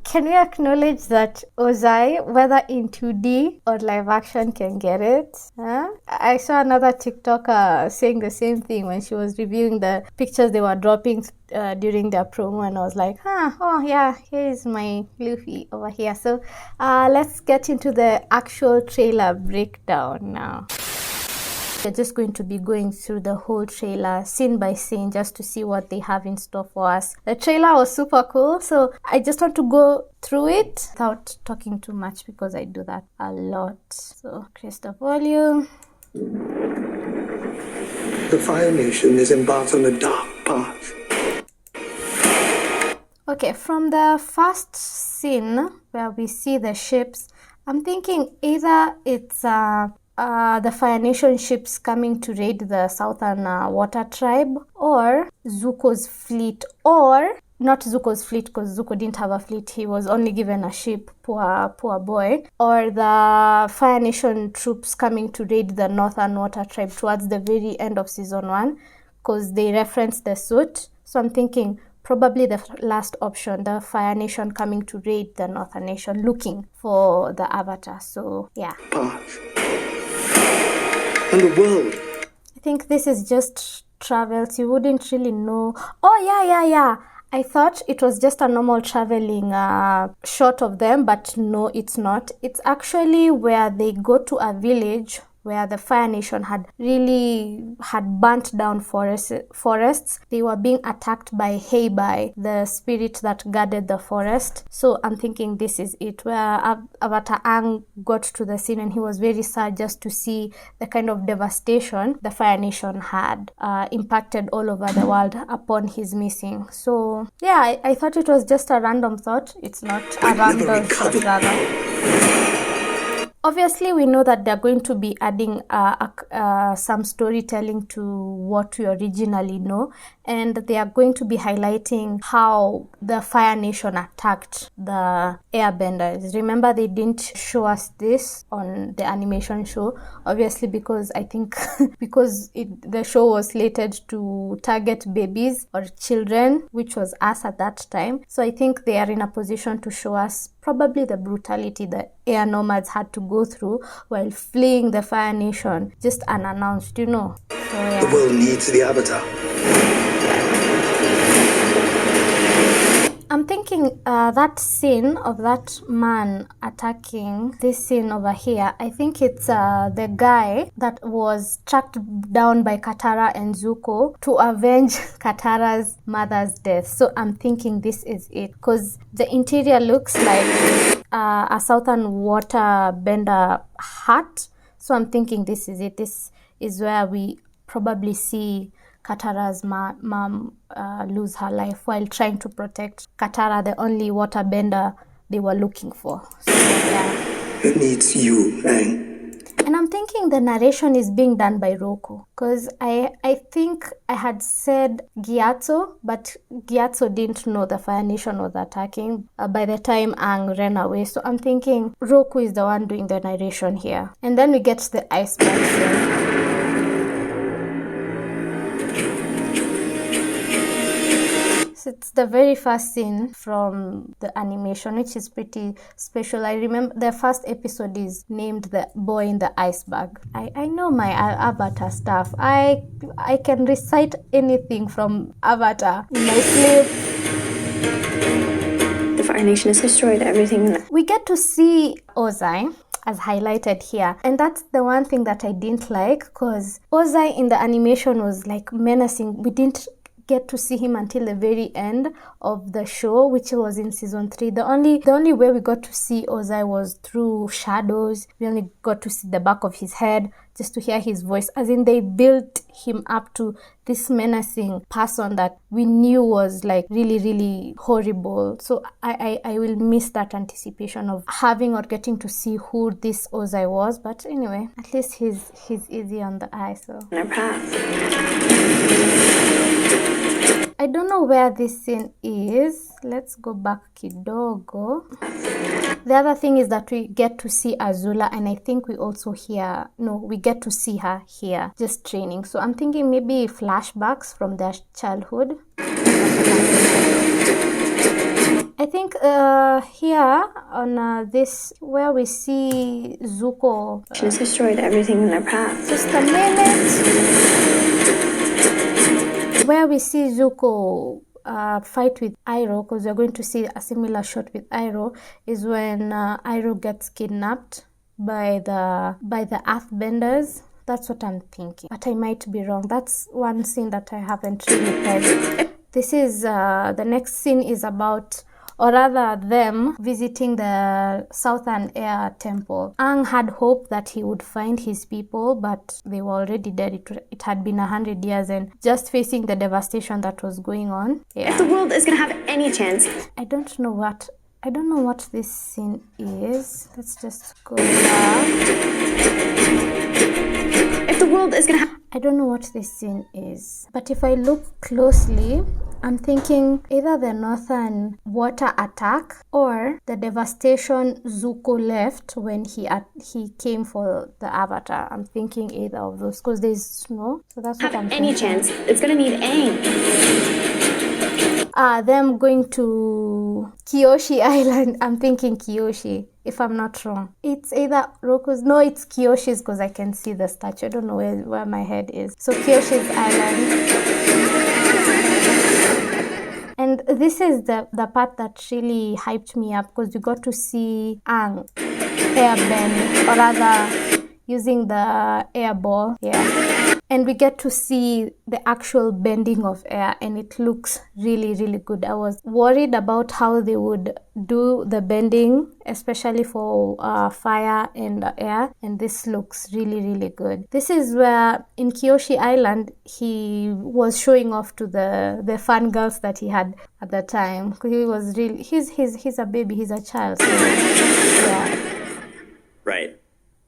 can we acknowledge that Ozai, whether in 2D or live action, can get it? Huh? I saw another TikToker saying the same thing when she was reviewing the pictures they were dropping during their promo, and I was like, oh yeah, here is my Luffy over here. So let's get into the actual trailer breakdown now. We're just going to be going through the whole trailer scene by scene just to see what they have in store for us. The trailer was super cool, so I just want to go through it without talking too much because I do that a lot. So increase the volume. The Fire Nation is embarked on a dark path. Okay, from the first scene where we see the ships, I'm thinking either it's the Fire Nation ships coming to raid the Southern Water Tribe, or Zuko's fleet, or not Zuko's fleet because Zuko didn't have a fleet, he was only given a ship, poor boy, or the Fire Nation troops coming to raid the Northern Water Tribe towards the very end of season 1 because they referenced the suit. So I'm thinking probably the last option, the Fire Nation coming to raid the Northern Nation looking for the Avatar. So yeah. Path. And the world. I think this is just travels. You wouldn't really know. Oh yeah. I thought it was just a normal traveling shot of them, but no, it's not. It's actually where they go to a village where the Fire Nation had burnt down forests. They were being attacked by Heibai, the spirit that guarded the forest. So I'm thinking this is it, where Avatar Aang got to the scene and he was very sad just to see the kind of devastation the Fire Nation had impacted all over the world upon his missing. So yeah, I thought it was just a random thought. It's not a random thought rather. Obviously, we know that they're going to be adding some storytelling to what we originally know, and they are going to be highlighting how the Fire Nation attacked the Airbenders. Remember, they didn't show us this on the animation show, obviously because I think the show was slated to target babies or children, which was us at that time. So I think they are in a position to show us probably the brutality the air nomads had to go through while fleeing the Fire Nation, just unannounced, So yeah. The world needs the Avatar. I'm thinking that scene of that man attacking, this scene over here, I think it's the guy that was tracked down by Katara and Zuko to avenge Katara's mother's death. So I'm thinking this is it, because the interior looks like a Southern Water Bender hut. So I'm thinking this is it. This is where we probably see Katara's mom lose her life while trying to protect Katara, the only waterbender they were looking for. So, yeah. It needs you, Aang. And I'm thinking the narration is being done by Roku, because I think I had said Gyatso, but Gyatso didn't know the Fire Nation was attacking by the time Aang ran away. So I'm thinking Roku is the one doing the narration here. And then we get the iceberg scene. It's the very first scene from the animation, which is pretty special. I remember the first episode is named The Boy in the Iceberg. I know my Avatar stuff. I can recite anything from Avatar in my sleep. The Fire Nation has destroyed everything. We get to see Ozai, as highlighted here, and that's the one thing that I didn't like, because Ozai in the animation was like menacing. We didn't get to see him until the very end of the show, which was in season 3. The only way we got to see Ozai was through shadows. We only got to see the back of his head just to hear his voice, as in they built him up to this menacing person that we knew was like really, really horrible. So I will miss that anticipation of having or getting to see who this Ozai was. But anyway, at least he's easy on the eye. So Their path. I don't know where this scene is. Let's go back kidogo. The other thing is that we get to see Azula, and I think we get to see her here, just training. So I'm thinking maybe flashbacks from their childhood. I think here on this, where we see Zuko. Has destroyed everything in their path. Just a minute. Where we see Zuko fight with Iroh, because we're going to see a similar shot with Iroh, is when Iroh gets kidnapped by the Earthbenders. That's what I'm thinking, but I might be wrong. That's one scene that I haven't really read. This is the next scene is about, or rather them visiting the Southern Air Temple. Aang had hope that he would find his people, but they were already dead. It had been 100 years, and just facing the devastation that was going on. Yeah. If the world is gonna have any chance. I don't know what this scene is. Let's just go back. If the world is gonna have... I don't know what this scene is, but if I look closely, I'm thinking either the northern water attack or the devastation Zuko left when he came for the Avatar. I'm thinking either of those because there's snow, so that's what I'm thinking. Any chance? It's gonna need aim. Them going to Kyoshi Island. I'm thinking Kyoshi, if I'm not wrong. It's either Roku's. No, it's Kyoshi's because I can see the statue. I don't know where my head is. So Kyoshi's Island. And this is the part that really hyped me up because you got to see Aang airbend, or rather using the air ball. Yeah. And we get to see the actual bending of air, and it looks really, really good. I was worried about how they would do the bending, especially for fire and air, and this looks really, really good. This is where, in Kyoshi Island, he was showing off to the fangirls that he had at the time. He was really, he's a baby, he's a child. So, yeah. Right.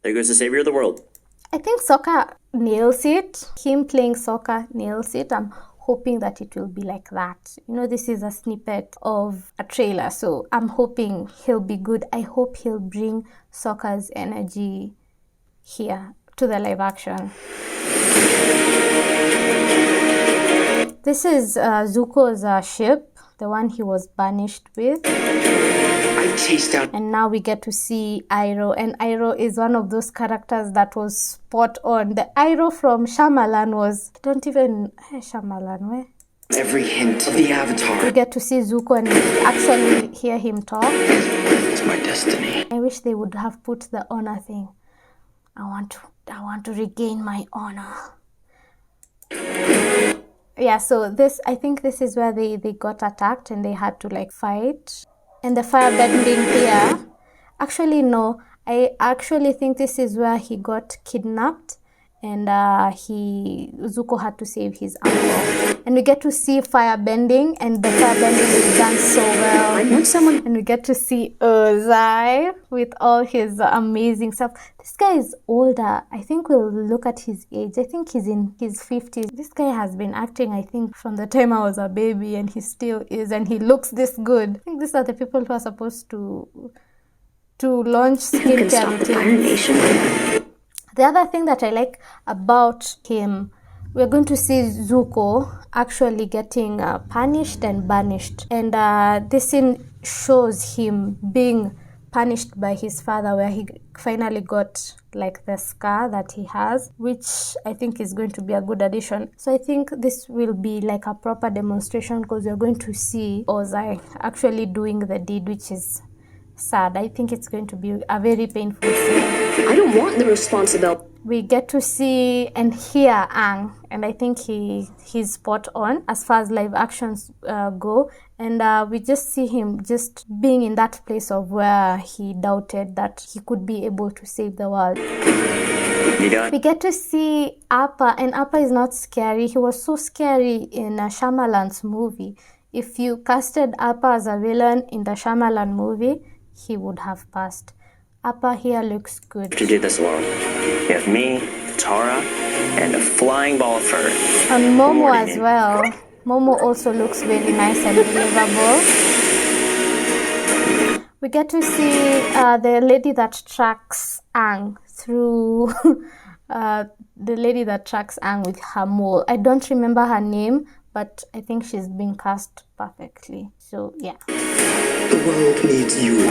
There goes the savior of the world. I think Sokka nails it. Him playing Sokka nails it. I'm hoping that it will be like that. You know, this is a snippet of a trailer, so I'm hoping he'll be good. I hope he'll bring Sokka's energy here to the live action. This is Zuko's ship, the one he was banished with. And now we get to see Iroh, and Iroh is one of those characters that was spot on. The Iroh from Shyamalan was, Shyamalan, where? Every hint of the Avatar. We get to see Zuko and actually hear him talk. It's my destiny. I wish they would have put the honor thing. I want to regain my honor. Yeah, so I think this is where they got attacked and they had to like fight. And the firebending here, actually no, I actually think this is where he got kidnapped and Zuko had to save his uncle. And we get to see firebending, and the firebending is done so well. I want someone. And we get to see Ozai with all his amazing stuff. This guy is older. I think we'll look at his age. I think he's in his 50s. This guy has been acting, I think, from the time I was a baby, and he still is, and he looks this good. I think these are the people who are supposed to launch skincare routines. The other thing that I like about him, we're going to see Zuko actually getting punished and banished. And this scene shows him being punished by his father, where he finally got like the scar that he has, which I think is going to be a good addition. So I think this will be like a proper demonstration because we're going to see Ozai actually doing the deed, which is sad. I think it's going to be a very painful scene. I don't want the responsibility. We get to see and hear Aang, and I think he's spot on as far as live actions go. And we just see him just being in that place of where he doubted that he could be able to save the world. We get to see Appa, and Appa is not scary. He was so scary in Shyamalan's movie. If you casted Appa as a villain in the Shyamalan movie, he would have passed. Appa here looks good. You did this alone. You have me, Tara, and a flying ball of fur. And Momo as well. Momo also looks very nice and believable. We get to see the lady that tracks Aang the lady that tracks Aang with her mole. I don't remember her name, but I think she's been cast perfectly. So yeah. The world needs you.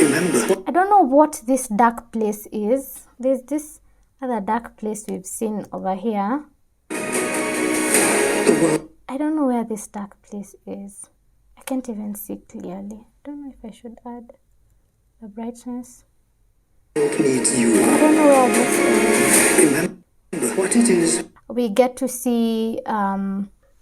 Remember, I don't know what this dark place is. There's this other dark place we've seen over here. the world I don't know where this dark place is. I can't even see clearly. I don't know if I should add the brightness. needs you. I don't know where this is. Remember what it is. We get to see,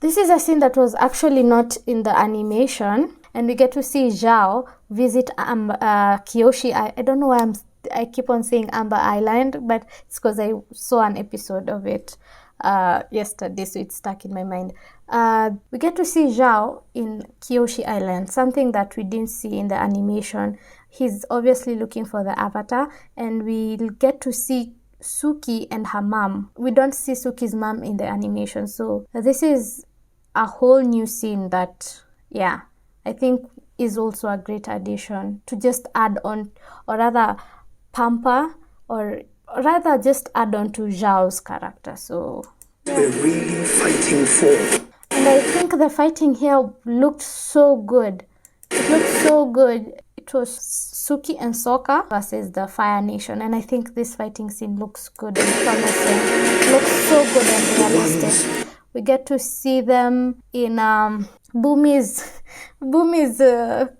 this is a scene that was actually not in the animation, and we get to see Zhao visit Kyoshi. I don't know why I keep on saying Amber Island, but it's because I saw an episode of it yesterday, so it's stuck in my mind. We get to see Zhao in Kyoshi Island, something that we didn't see in the animation. He's obviously looking for the avatar, and we'll get to see Suki and her mom. We don't see Suki's mom in the animation, so this is a whole new scene that, yeah, I think is also a great addition to just add on, or rather pamper, or rather just add on to Zhao's character. So We're really fighting for. and I think the fighting here looked so good. It looked so good. It was Suki and Sokka versus the Fire Nation, and I think this fighting scene looks good and promising. It looks so good and realistic. We get to see them in Bumi's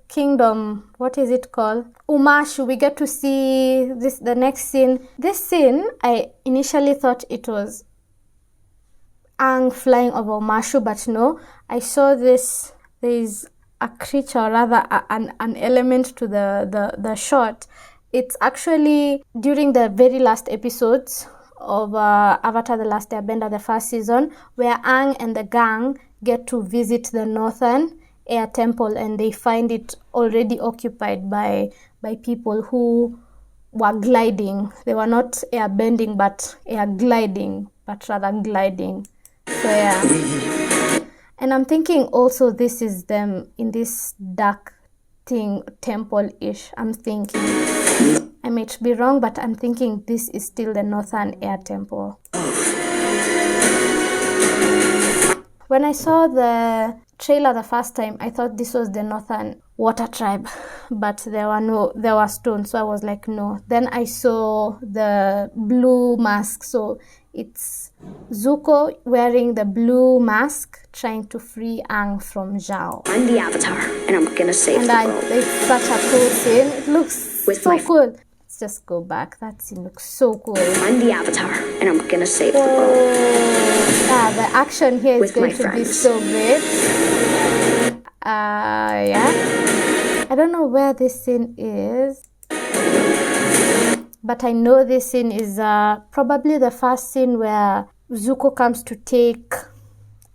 kingdom. What is it called? Umashu. We get to see the next scene. This scene, I initially thought it was Aang flying over Umashu, but no. I saw this. There's a creature, or rather an element to the shot. It's actually during the very last episodes of Avatar The Last Airbender, the first season, where Aang and the gang get to visit the Northern Air Temple, and they find it already occupied by people who were gliding. They were not airbending, but air gliding, but rather gliding. So yeah. And I'm thinking also this is them in this dark thing, temple-ish. I'm thinking, I might be wrong, but I'm thinking this is still the Northern Air Temple. When I saw the trailer the first time, I thought this was the Northern Water Tribe, but there were stones, so I was like, no. Then I saw the blue mask, so it's Zuko wearing the blue mask, trying to free Aang from Zhao. I'm the Avatar, and I'm gonna save And the world. it's such a cool scene. It looks With so my- cool. Let's just go back. That scene looks so cool. I'm the Avatar, and I'm gonna save the world. Yeah, the action here is With going my to be friends. so great. Yeah. I don't know where this scene is, but I know this scene is probably the first scene where Zuko comes to take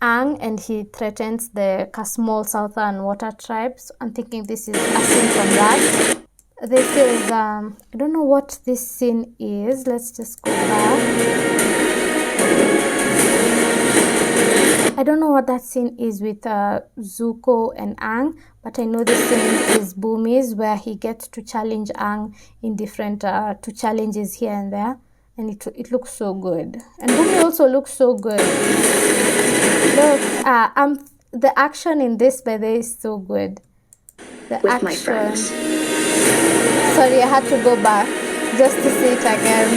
Aang and he threatens the small Southern Water Tribes. I'm thinking this is a scene from that. This is, I don't know what this scene is. Let's just go back. I don't know what that scene is with Zuko and Aang, but I know this scene is Bumi's, where he gets to challenge Aang in different two challenges here and there, and it looks so good. And Bumi also looks so good. Look, the action in this, by the way, is so good. The With action. my friends. Sorry, I had to go back just to see it again.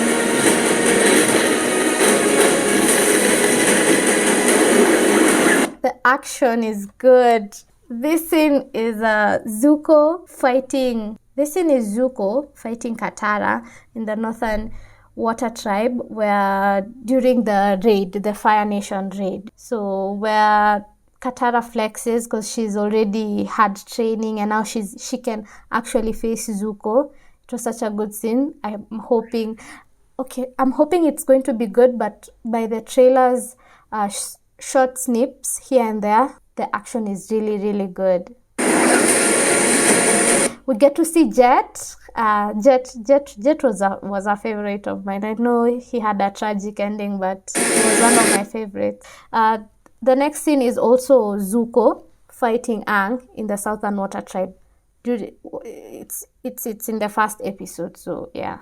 The action is good. This scene is Zuko fighting. This scene is Zuko fighting Katara in the Northern Water Tribe, where during the raid, the Fire Nation raid. So where Katara flexes because she's already had training and now she can actually face Zuko. It was such a good scene. I'm hoping it's going to be good, but by the trailers, short snips here and there, the action is really, really good. We get to see Jet. Jet was a favorite of mine. I know he had a tragic ending, but it was one of my favorites. The next scene is also Zuko fighting Aang in the Southern Water Tribe. Dude, it's in the first episode, so yeah.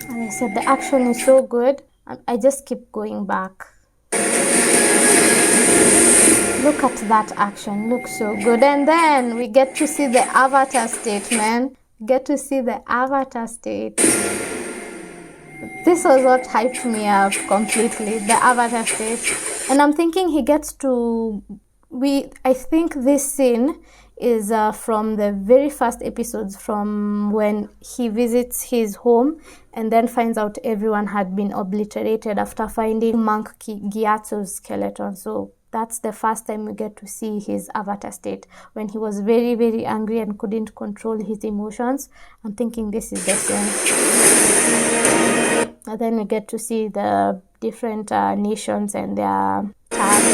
As I said, the action is so good. I just keep going back. Look at that action, looks so good. And then we get to see the avatar state, man. Get to see the avatar state. This was what hyped me up completely, the avatar state. And I'm thinking he gets to, I think this scene is from the very first episodes, from when he visits his home and then finds out everyone had been obliterated after finding Monk Gyatso's skeleton. So that's the first time we get to see his avatar state, when he was very, very angry and couldn't control his emotions. I'm thinking this is the same. And then we get to see the different nations and their tags.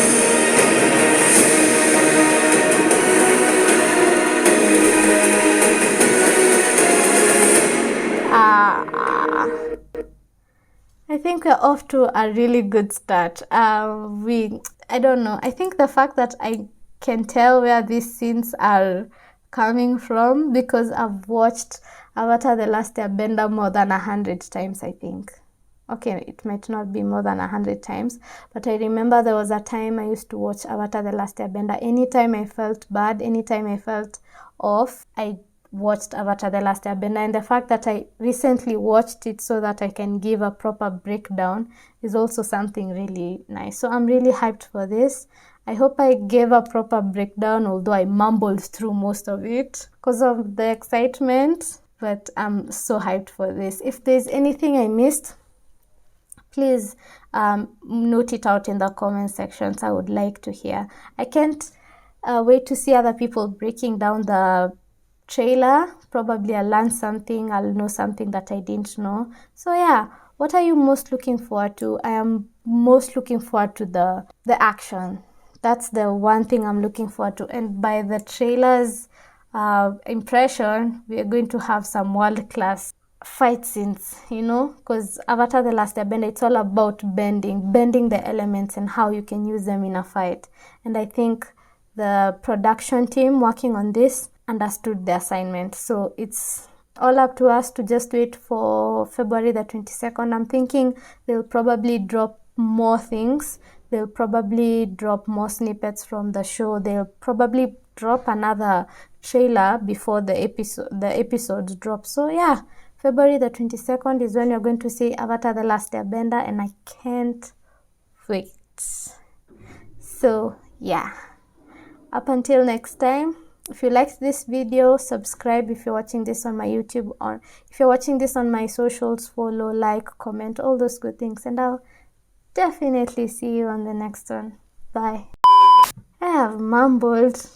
I think we're off to a really good start. I don't know. I think the fact that I can tell where these scenes are coming from, because I've watched Avatar The Last Airbender more than 100 times, I think. Okay, it might not be more than 100 times, but I remember there was a time I used to watch Avatar The Last Airbender. Anytime I felt bad, anytime I felt off, I watched Avatar The Last Airbender, and the fact that I recently watched it so that I can give a proper breakdown is also something really nice. So I'm really hyped for this. I hope I gave a proper breakdown, although I mumbled through most of it because of the excitement, but I'm so hyped for this. If there's anything I missed, please note it out in the comment sections. I would like to hear. I can't wait to see other people breaking down the trailer. Probably I'll learn something, I'll know something that I didn't know. So yeah, what are you most looking forward to? I am most looking forward to the action. That's the one thing I'm looking forward to. And by the trailer's impression, we are going to have some world-class fight scenes, you know, because Avatar The Last Airbender, it's all about bending the elements and how you can use them in a fight. And I think the production team working on this understood the assignment. So it's all up to us to just wait for February the 22nd. I'm thinking they'll probably drop more things. They'll probably drop more snippets from the show. They'll probably drop another trailer before the episodes drop. So yeah, February the 22nd is when you're going to see Avatar The Last Airbender, and I can't wait. So yeah, up until next time, if you liked this video, subscribe if you're watching this on my YouTube, or if you're watching this on my socials, follow, like, comment, all those good things, and I'll definitely see you on the next one. Bye. I have mumbled.